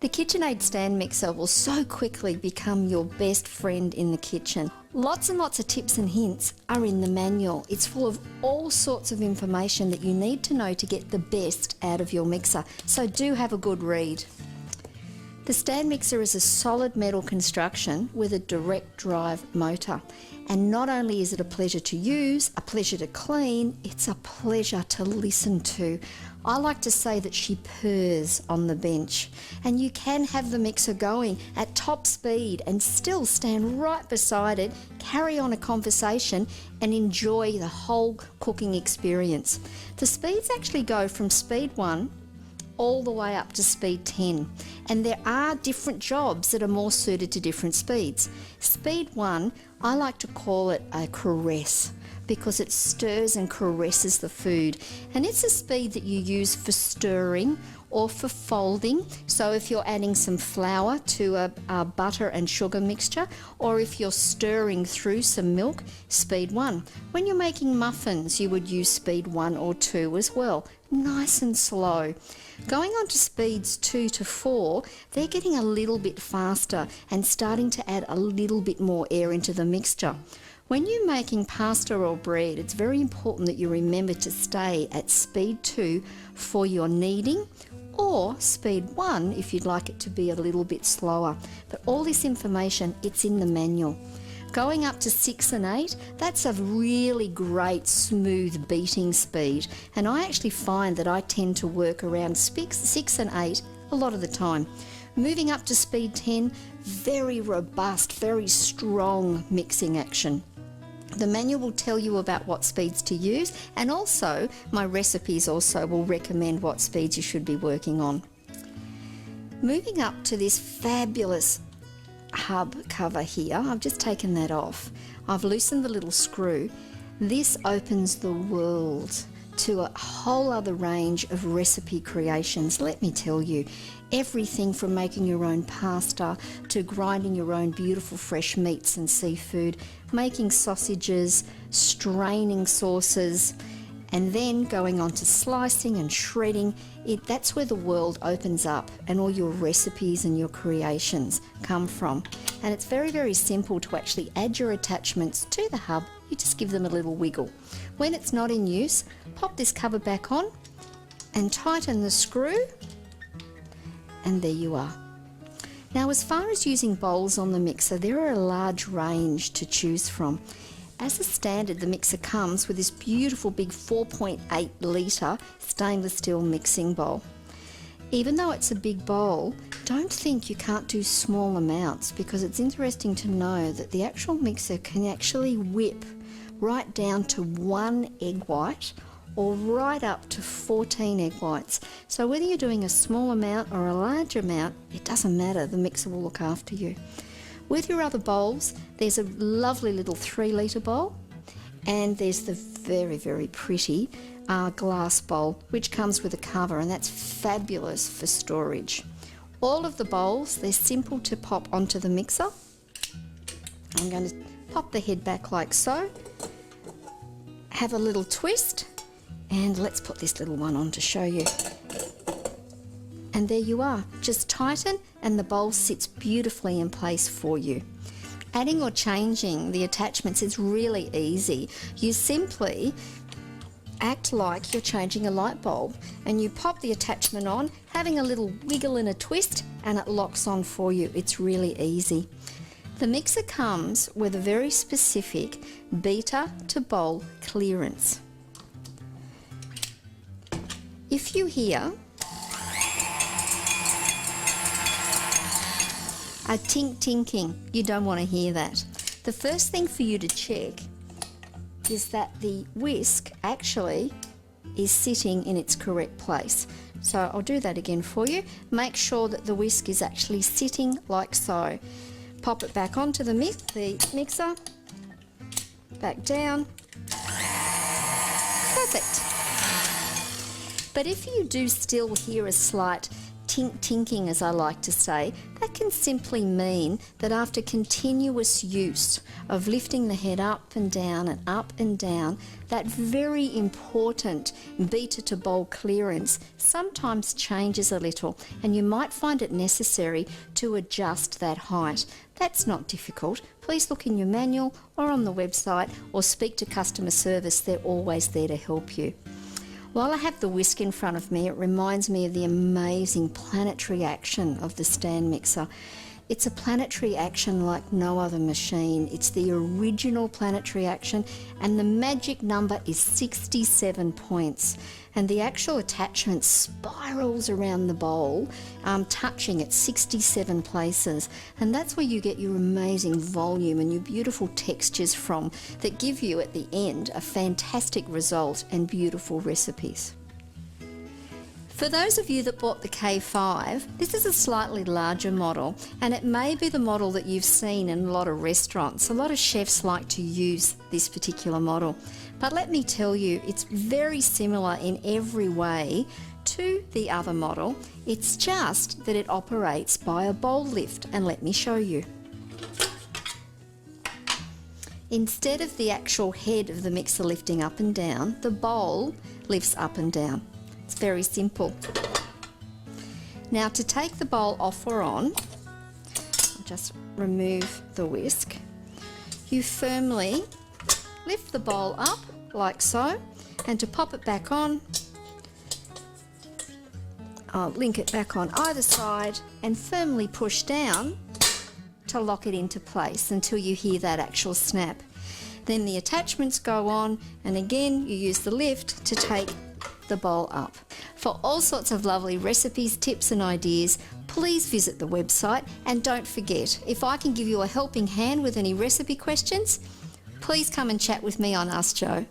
The KitchenAid stand mixer will so quickly become your best friend in the kitchen. Lots and lots of tips and hints are in the manual. It's full of all sorts of information that you need to know to get the best out of your mixer, so do have a good read. The stand mixer is a solid metal construction with a direct drive motor. And not only is it a pleasure to use, a pleasure to clean, it's a pleasure to listen to. I like to say that she purrs on the bench. And you can have the mixer going at top speed and still stand right beside it, carry on a conversation and enjoy the whole cooking experience. The speeds actually go from speed 1 all the way up to speed 10, and there are different jobs that are more suited to different speeds. Speed 1, I like to call it a caress because it stirs and caresses the food, and it's a speed that you use for stirring or for folding. So if you're adding some flour to a butter and sugar mixture, or if you're stirring through some milk, speed 1. When you're making muffins, you would use speed 1 or 2 as well, nice and slow. Going on to speeds 2 to 4, they're getting a little bit faster and starting to add a little bit more air into the mixture. When you're making pasta or bread, it's very important that you remember to stay at speed 2 for your kneading, or speed 1 if you'd like it to be a little bit slower. But all this information, it's in the manual. Going up to 6 and 8, that's a really great smooth beating speed, and I actually find that I tend to work around 6 and 8 a lot of the time. Moving up to speed 10, very robust, very strong mixing action. The manual will tell you about what speeds to use, and also my recipes also will recommend what speeds you should be working on. Moving up to this fabulous hub cover here, I've just taken that off. I've loosened the little screw. This opens the world to a whole other range of recipe creations. Let me tell you, everything from making your own pasta to grinding your own beautiful fresh meats and seafood, making sausages, straining sauces, and then going on to slicing and shredding. That's where the world opens up and all your recipes and your creations come from. And it's very, very simple to actually add your attachments to the hub. You just give them a little wiggle. When it's not in use, pop this cover back on and tighten the screw, and there you are. Now, as far as using bowls on the mixer, there are a large range to choose from. As a standard, the mixer comes with this beautiful big 4.8 litre stainless steel mixing bowl. Even though it's a big bowl, don't think you can't do small amounts, because it's interesting to know that the actual mixer can actually whip right down to 1 egg white or right up to 14 egg whites. So whether you're doing a small amount or a large amount, it doesn't matter, the mixer will look after you. With your other bowls, there's a lovely little 3 litre bowl, and there's the very, very pretty glass bowl, which comes with a cover, and that's fabulous for storage. All of the bowls, they're simple to pop onto the mixer. I'm going to pop the head back like so, have a little twist, and let's put this little one on to show you. And there you are, just tighten and the bowl sits beautifully in place for you. Adding or changing the attachments is really easy. You simply act like you're changing a light bulb, and you pop the attachment on, having a little wiggle and a twist, and it locks on for you. It's really easy. The mixer comes with a very specific beater to bowl clearance. If you hear a tink-tinking, you don't want to hear that. The first thing for you to check is that the whisk actually is sitting in its correct place. So I'll do that again for you. Make sure that the whisk is actually sitting like so. Pop it back onto the mixer, back down. Perfect. But if you do still hear a slight tink-tinking, as I like to say, that can simply mean that after continuous use of lifting the head up and down, that very important beater to bowl clearance sometimes changes a little, and you might find it necessary to adjust that height. That's not difficult. Please look in your manual or on the website or speak to customer service. They're always there to help you. While I have the whisk in front of me, it reminds me of the amazing planetary action of the stand mixer. It's a planetary action like no other machine. It's the original planetary action, and the magic number is 67 points. And the actual attachment spirals around the bowl, touching at 67 places. And that's where you get your amazing volume and your beautiful textures from that give you at the end a fantastic result and beautiful recipes. For those of you that bought the K5, this is a slightly larger model, and it may be the model that you've seen in a lot of restaurants. A lot of chefs like to use this particular model. But let me tell you, it's very similar in every way to the other model. It's just that it operates by a bowl lift, and let me show you. Instead of the actual head of the mixer lifting up and down, the bowl lifts up and down. It's very simple. Now, to take the bowl off or on, I'll just remove the whisk. You firmly lift the bowl up like so, and to pop it back on, I'll link it back on either side and firmly push down to lock it into place until you hear that actual snap. Then the attachments go on, and again you use the lift to take the bowl up. For all sorts of lovely recipes, tips and ideas, please visit the website, and don't forget, if I can give you a helping hand with any recipe questions, please come and chat with me on Ask Jo.